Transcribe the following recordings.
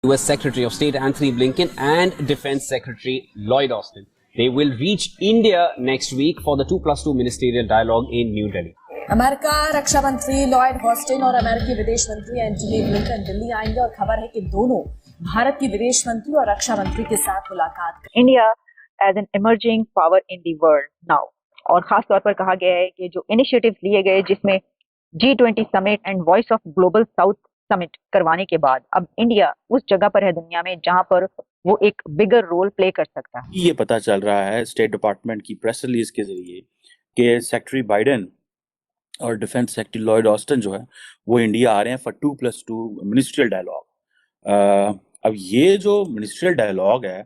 US Secretary of State Anthony Blinken and Defense Secretary Lloyd Austin. They will reach India next week for the 2+2 ministerial dialogue in New Delhi. America रक्षा मंत्री Lloyd Austin और अमेरिकी विदेश मंत्री Antony Blinken Delhi आएंगे और खबर है कि दोनों भारत की विदेश मंत्री और रक्षा मंत्री के साथ मुलाकात करेंगे। India as an emerging power in the world now, और खास तौर पर कहा गया है कि जो इनिशिएटिव लिए गए जिसमें G20 summit and voice of global south summit करवाने के बाद अब इंडिया उस जगह पर है दुनिया में जहां पर वो एक बिगर रोल प्ले कर सकता है। ये पता चल रहा है स्टेट डिपार्टमेंट की प्रेस रिलीज के जरिए कि सेक्रेटरी बाइडेन और डिफेंस सेक्रेटरी लॉयड ऑस्टिन जो है वो इंडिया आ रहे हैं फॉर 2+2 मिनिस्ट्रियल डायलॉग। अब ये जो मिनिस्ट्रियल डायलॉग है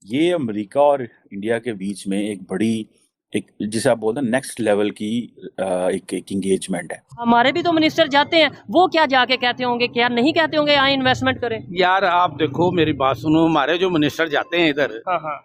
ये अमेरिका और इंडिया के बीच में एक बड़ी एक जिसे आप बोलते हैं नेक्स्ट लेवल की एक एंगेजमेंट है। हमारे भी तो मिनिस्टर जाते हैं, वो क्या जाके कहते होंगे, क्या नहीं कहते होंगे यहाँ इन्वेस्टमेंट करें। यार आप देखो मेरी बात सुनो, हमारे जो मिनिस्टर जाते हैं इधर, हाँ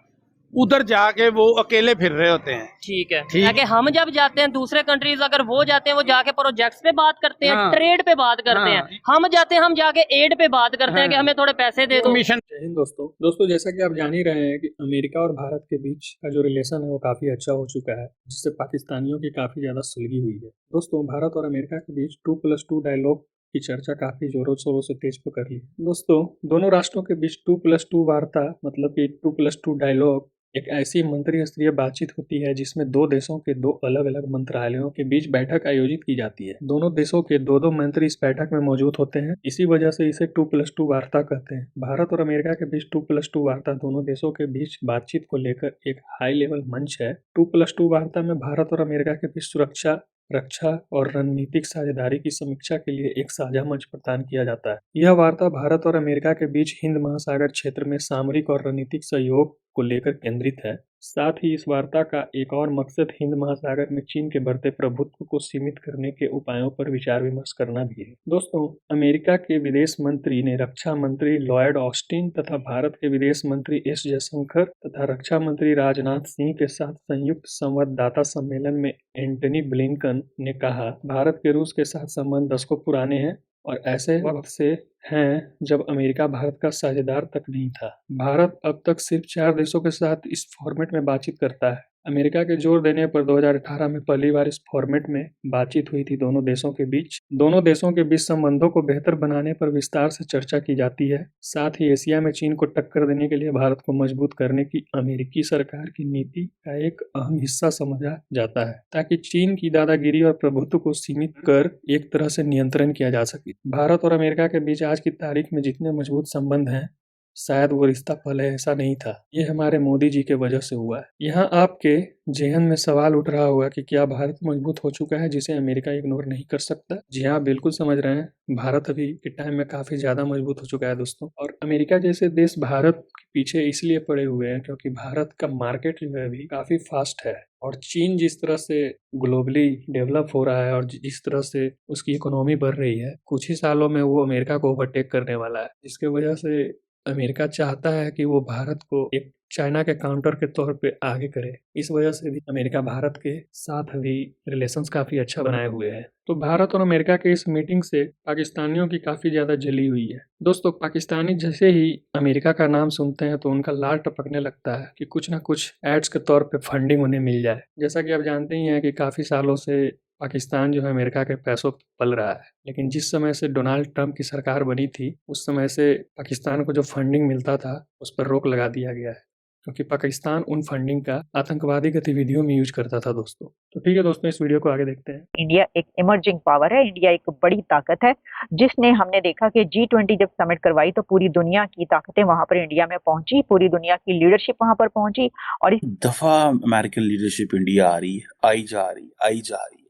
उधर जाके वो अकेले फिर रहे होते हैं। ठीक है कि हम जब जाते हैं दूसरे कंट्रीज, अगर वो जाते हैं वो जाके प्रोजेक्ट्स पे बात करते हैं, ट्रेड पे बात करते हैं। हम जाते हैं हम जाके एड पे बात करते हैं कि हमें थोड़े पैसे दे दो। जय हिंद दोस्तों, जैसा कि आप जान ही रहे हैं कि अमेरिका और भारत के बीच का जो रिलेशन है वो काफी अच्छा हो चुका है, जिससे पाकिस्तानियों की काफी ज्यादा सुलगी हुई है। दोस्तों, भारत और अमेरिका के बीच 2+2 डायलॉग की चर्चा काफी जोरों शोरों से तेज पकड़ ली। दोस्तों, दोनों राष्ट्रों के बीच 2+2 वार्ता मतलब कि 2+2 डायलॉग एक ऐसी मंत्री स्तरीय बातचीत होती है जिसमें दो देशों के दो अलग अलग मंत्रालयों के बीच बैठक आयोजित की जाती है। दोनों देशों के दो मंत्री इस बैठक में मौजूद होते हैं, इसी वजह से इसे 2+2 वार्ता कहते हैं। भारत और अमेरिका के बीच 2+2 वार्ता दोनों देशों के बीच बातचीत को लेकर एक हाई लेवल मंच है। 2+2 वार्ता में भारत और अमेरिका के बीच सुरक्षा, रक्षा और रणनीतिक साझेदारी की समीक्षा के लिए एक साझा मंच प्रदान किया जाता है। यह वार्ता भारत और अमेरिका के बीच हिंद महासागर क्षेत्र में सामरिक और रणनीतिक सहयोग को लेकर केंद्रित है। साथ ही इस वार्ता का एक और मकसद हिंद महासागर में चीन के बढ़ते प्रभुत्व को सीमित करने के उपायों पर विचार विमर्श करना भी है। दोस्तों, अमेरिका के विदेश मंत्री ने रक्षा मंत्री लॉयड ऑस्टिन तथा भारत के विदेश मंत्री एस जयशंकर तथा रक्षा मंत्री राजनाथ सिंह के साथ संयुक्त संवाददाता सम्मेलन में एंटनी ब्लिंकन ने कहा, भारत के रूस के साथ संबंध दशकों पुराने हैं और ऐसे वक्त से हैं जब अमेरिका भारत का साझेदार तक नहीं था। भारत अब तक सिर्फ 4 देशों के साथ इस फॉर्मेट में बातचीत करता है। अमेरिका के जोर देने पर 2018 में पहली बार इस फॉर्मेट में बातचीत हुई थी दोनों देशों के बीच। दोनों देशों के बीच संबंधों को बेहतर बनाने पर विस्तार से चर्चा की जाती है। साथ ही एशिया में चीन को टक्कर देने के लिए भारत को मजबूत करने की अमेरिकी सरकार की नीति का एक अहम हिस्सा समझा जाता है, ताकि चीन की दादागिरी और प्रभुत्व को सीमित कर एक तरह से नियंत्रण किया जा सके। भारत और अमेरिका के बीच आज की तारीख में जितने मजबूत संबंध हैं, शायद वो रिश्ता पहले ऐसा नहीं था। ये हमारे मोदी जी के वजह से हुआ है। यहाँ आपके जेहन में सवाल उठ रहा होगा कि क्या भारत मजबूत हो चुका है जिसे अमेरिका इग्नोर नहीं कर सकता। जी हाँ, बिल्कुल समझ रहे हैं, भारत अभी के टाइम में काफी ज्यादा मजबूत हो चुका है दोस्तों। और अमेरिका जैसे देश भारत के पीछे इसलिए पड़े हुए हैं क्योंकि भारत का मार्केट जो है अभी काफी फास्ट है, और चीन जिस तरह से ग्लोबली डेवलप हो रहा है और जिस तरह से उसकी इकोनॉमी बढ़ रही है, कुछ ही सालों में वो अमेरिका को ओवरटेक करने वाला है। जिसके वजह से अमेरिका चाहता है कि वो भारत को एक चाइना के काउंटर के तौर पे आगे करे। इस वजह से भी अमेरिका भारत के साथ अभी रिलेशंस काफी अच्छा बनाए हुए हैं। तो भारत और अमेरिका के इस मीटिंग से पाकिस्तानियों की काफी ज्यादा जली हुई है। दोस्तों, पाकिस्तानी जैसे ही अमेरिका का नाम सुनते हैं तो उनका लाल टपकने लगता है कि कुछ ना कुछ एड्स के तौर पे फंडिंग उन्हें मिल जाए। जैसा कि आप जानते ही हैं कि काफी सालों से पाकिस्तान जो है अमेरिका के पैसों पर पल रहा है, लेकिन जिस समय से डोनाल्ड ट्रंप की सरकार बनी थी उस समय से पाकिस्तान को जो फंडिंग मिलता था उस पर रोक लगा दिया गया है, क्योंकि पाकिस्तान उन फंडिंग का आतंकवादी गतिविधियों में यूज करता था दोस्तों। तो ठीक है दोस्तों, इस वीडियो को आगे देखते हैं। इंडिया एक इमर्जिंग पावर है, इंडिया एक बड़ी ताकत है, जिसने हमने देखा कि G20 जब समिट करवाई तो पूरी दुनिया की ताकतें वहां पर इंडिया में पहुंची, पूरी दुनिया की लीडरशिप वहां पर पहुंची। और इस दफा अमेरिकन लीडरशिप इंडिया आ रही, आई जा रही है,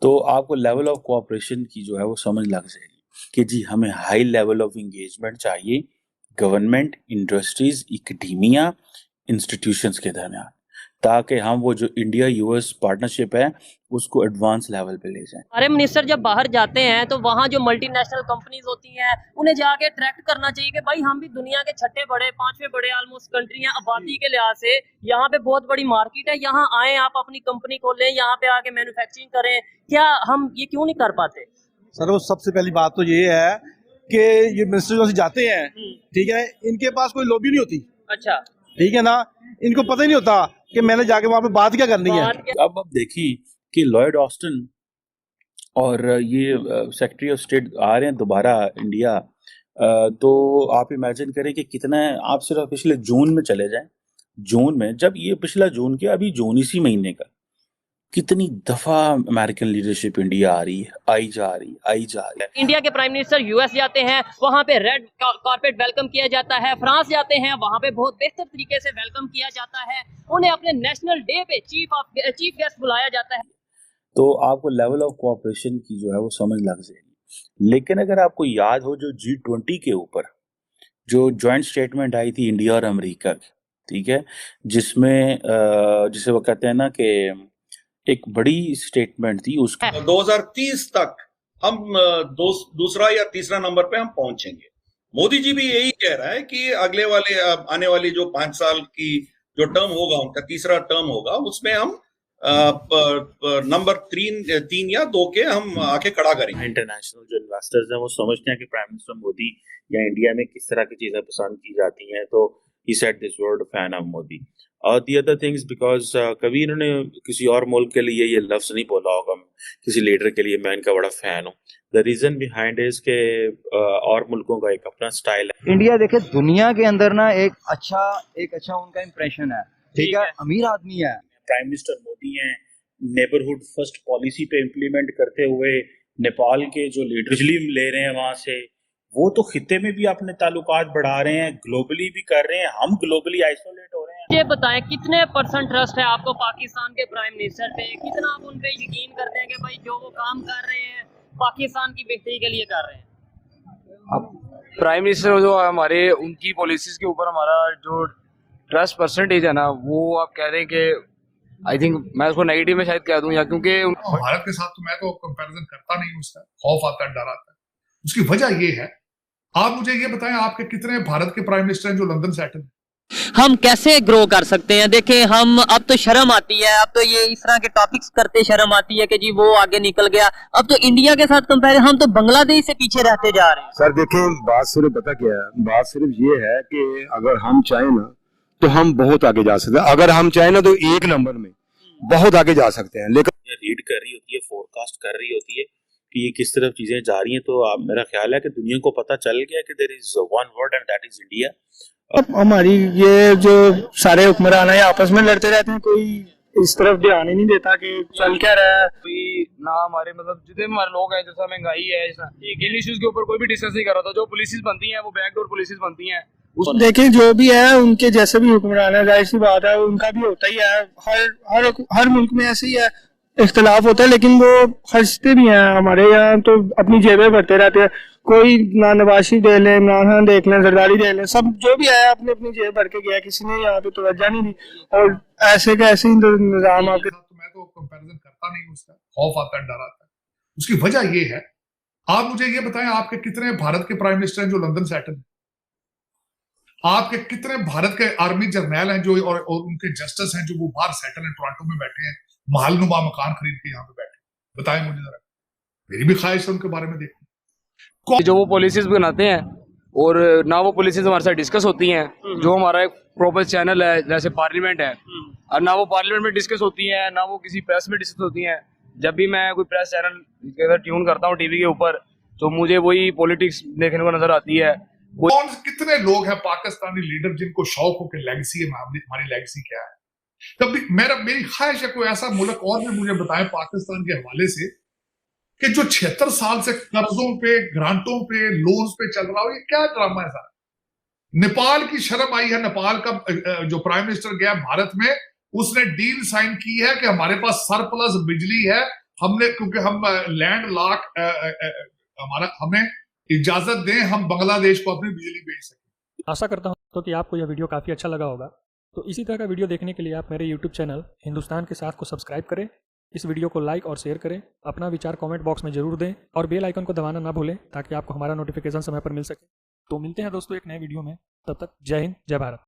तो आपको लेवल ऑफ कोऑपरेशन की जो है वो समझ लग जाएगी कि जी हमें हाई लेवल ऑफ एंगेजमेंट चाहिए गवर्नमेंट, इंडस्ट्रीज, एकेडेमिया, इंस्टीट्यूशंस के दरमियान, ताकि हम वो जो इंडिया यूएस पार्टनरशिप है उसको एडवांस लेवल पे ले जाएं। हमारे मिनिस्टर जब बाहर जाते हैं तो वहाँ जो मल्टीनेशनल कंपनीज होती हैं उन्हें जाके अट्रैक्ट करना चाहिए कि भाई हम भी दुनिया के छठे बड़े, पांचवें बड़े ऑलमोस्ट कंट्री हैं आबादी के लिहाज से, यहाँ पे बहुत बड़ी मार्केट है, यहाँ आए आप अपनी कंपनी खोलें, यहाँ पे आके मैन्युफैक्चरिंग करें। क्या हम ये क्यों नहीं कर पाते? सर, वो सबसे पहली बात तो ये है कि ये मिनिस्टर जो जाते हैं, ठीक है, इनके पास कोई लॉबी नहीं होती। अच्छा, ठीक है ना, इनको पता ही नहीं होता कि मैंने जाके वहां पे बात क्या करनी है। अब देखिए कि लॉयड ऑस्टिन और ये सेक्रेटरी ऑफ स्टेट आ रहे हैं दोबारा इंडिया, तो आप इमेजिन करें कि कितना है। आप सिर्फ पिछले जून में चले जाएं, जून में, जब ये पिछला जून के अभी जून इसी महीने का, कितनी दफा अमेरिकन लीडरशिप इंडिया आ रही है, आई जा रही है। इंडिया के प्राइम मिनिस्टर यूएस जाते हैं, वहाँ पे रेड कारपेट वेलकम किया जाता है। फ्रांस जाते हैं, वहाँ पे बहुत बेहतर तरीके से वेलकम किया जाता है। उन्हें अपने नेशनल डे पे चीफ गेस्ट बुलाया जाता है। तो आपको लेवल ऑफ कोऑपरेशन की जो है वो समझ लग जाएगी। लेकिन अगर आपको याद हो, जो G20 के ऊपर जो जॉइंट स्टेटमेंट आई थी इंडिया और अमेरिका की, ठीक है, जिसमें जिसे वो कहते हैं ना कि एक बड़ी स्टेटमेंट थी, उसका 2030 तक हम दूसरा या तीसरा नंबर पे हम पहुंचेंगे। मोदी जी भी यही कह रहा है कि अगले वाले आने वाली जो 5 साल की जो टर्म होगा, उनका तीसरा टर्म होगा, उसमें हम नंबर 3 या 2 के हम आके खड़ा करेंगे। इंटरनेशनल जो इन्वेस्टर्स हैं वो समझते हैं कि प्राइम मिनिस्टर मोदी या इंडिया में किस तरह की चीजें पसंद की जाती हैं, तो he said this word fan of Modi और the other things because कभी इन्होंने किसी और मुल्क के लिए ये लफ्ज नहीं बोला होगा, किसी लीडर के लिए मैं इनका बड़ा फैन हूँ। द रीजन बिहाइंड इज के और मुल्कों का एक अपना स्टाइल है। इंडिया देखे दुनिया के अंदर ना एक अच्छा उनका इम्प्रेशन है, ठीक है, अमीर आदमी है। प्राइम मिनिस्टर मोदी हैं, नेबरहुड फर्स्ट पॉलिसी पे इम्प्लीमेंट करते हुए नेपाल के जो लीडर बिजली ले रहे हैं वहां से, वो तो खिते में भी अपने ताल्लुकात बढ़ा रहे हैं, ग्लोबली भी कर रहे हैं, हम ग्लोबली आइसोलेट हो रहे हैं। ये बताएं कितने % ट्रस्ट है आपको पाकिस्तान के प्राइम मिनिस्टर पे? कितना आप उन पे यकीन करते हैं कि भाई जो वो काम कर रहे हैं पाकिस्तान की बेहतरी के लिए कर रहे हैं? अब प्राइम मिनिस्टर जो हमारे, उनकी पॉलिसीज के ऊपर हमारा जो ट्रस्ट परसेंटेज है ना, वो आप कह रहे हैं कि आई थिंक मैं उसको नेगेटिव में शायद कह दूं, या क्योंकि भारत के साथ तो मैं तो कंपैरिजन करता नहीं, उसका खौफ आता है, डर आता है। उसकी वजह ये है, आप मुझे ये बताएं आपके कितने भारत के प्राइम मिनिस्टर हैं जो लंदन सेटल हैं? हम कैसे ग्रो कर सकते हैं? देखें, हम अब तो शर्म आती है, अब तो ये इस तरह के टॉपिक्स करते शर्म आती है कि जी वो आगे निकल गया। अब तो इंडिया के साथ कंपेयर, हम तो बांग्लादेश से पीछे रहते जा रहे हैं। सर देखें, बात सिर्फ पता क्या है, बात सिर्फ ये है कि अगर हम चाहें ना तो हम बहुत आगे जा सकते हैं, अगर हम चाहें ना तो 1 नंबर में बहुत आगे जा सकते हैं। लेकिन रीड कर रही होती है, फोरकास्ट कर रही होती है कि ये किस तरफ चीजें जा रही हैं, तो मेरा ख्याल है कि दुनिया को पता चल गया कि there is one word and that is India. अब हमारी ये जो सारे हुक्मरान है आपस में लड़ते रहते हैं, कोई इस तरफ ध्यान ही नहीं देता कि चल क्या रहा है। कोई ना हमारे मतलब जितने भी हमारे लोग हैं, जैसा महंगाई है, जैसा इन इश्यूज के ऊपर कोई भी डिस्कस नहीं कर रहा था। जो पॉलिसीज बनती हैं वो बैकडोर पॉलिसीज बनती हैं। देखें, जो भी है उनके जैसे भी हुक्मरान है, जाहिर सी बात है उनका भी होता ही है, हर मुल्क में ऐसे ही है, इख्तलाफ होता है, लेकिन वो हंसते भी हैं। हमारे यहाँ तो अपनी जेबें भरते रहते हैं, कोई ना नवाशी दे ले, इमरान खान देख लें, जरदारी दे लें, सब जो भी है अपनी अपनी जेब भर के गया, किसी ने यहाँ पे तवज्जो नहीं दी। और ऐसे का ऐसे ही निजाम आपके तो मैं तो कंपैरिजन करता नहीं, उसका खौफ आता है, डर आता है। उसकी वजह ये है, आप मुझे ये बताएं आपके कितने भारत के प्राइम मिनिस्टर हैं जो लंदन सेटल हैं? आपके कितने भारत के आर्मी जर्नैल हैं जो और उनके जस्टिस हैं जो वो बाहर सेटल हैं, टोरंटो में बैठे हैं, महलनुमा मकान खरीद के यहाँ पे बैठे? बताएं मुझे जरा, मेरी भी ख्वाहिश है उनके बारे में देखूं। जो वो पॉलिसीज बनाते हैं और ना वो पॉलिसीज हमारे साथ डिस्कस होती हैं, जो हमारा एक प्रॉपर चैनल है जैसे पार्लियामेंट है, और ना वो पार्लियामेंट में डिस्कस होती है, ना वो किसी प्रेस में डिस्कस होती हैं। जब भी मैं कोई प्रेस चैनल के अंदर ट्यून करता हूँ टीवी के ऊपर, तो मुझे वही पॉलिटिक्स देखने को नजर आती है। कौन कितने लोग हैं पाकिस्तानी लीडर जिनको शौक हो कि लेगेसी है, हमारी लेगेसी क्या है? कभी मेरी ख्वाहिश है कोई ऐसा मुल्क और भी मुझे बताएं पाकिस्तान के हवाले से कि जो 76 साल से कर्जों पे, ग्रांटों पे, लोन्स पे चल रहा हो। ये क्या ड्रामा है सारा? नेपाल की शर्म आई है, नेपाल का जो प्राइम मिनिस्टर गया भारत में, उसने डील साइन की है कि हमारे पास सरप्लस बिजली है, हमने क्योंकि हम लैंड लॉक हमें इजाजत दें, हम बांग्लादेश को अपनी बिजली बेच सकें। आशा करता हूं तो कि आपको यह वीडियो काफ़ी अच्छा लगा होगा। तो इसी तरह का वीडियो देखने के लिए आप मेरे YouTube चैनल हिंदुस्तान के साथ को सब्सक्राइब करें, इस वीडियो को लाइक और शेयर करें, अपना विचार कमेंट बॉक्स में जरूर दें और बेल आइकन को दबाना ना भूलें ताकि आपको हमारा नोटिफिकेशन समय पर मिल सके। तो मिलते हैं दोस्तों एक नए वीडियो में, तब तक जय हिंद, जय भारत।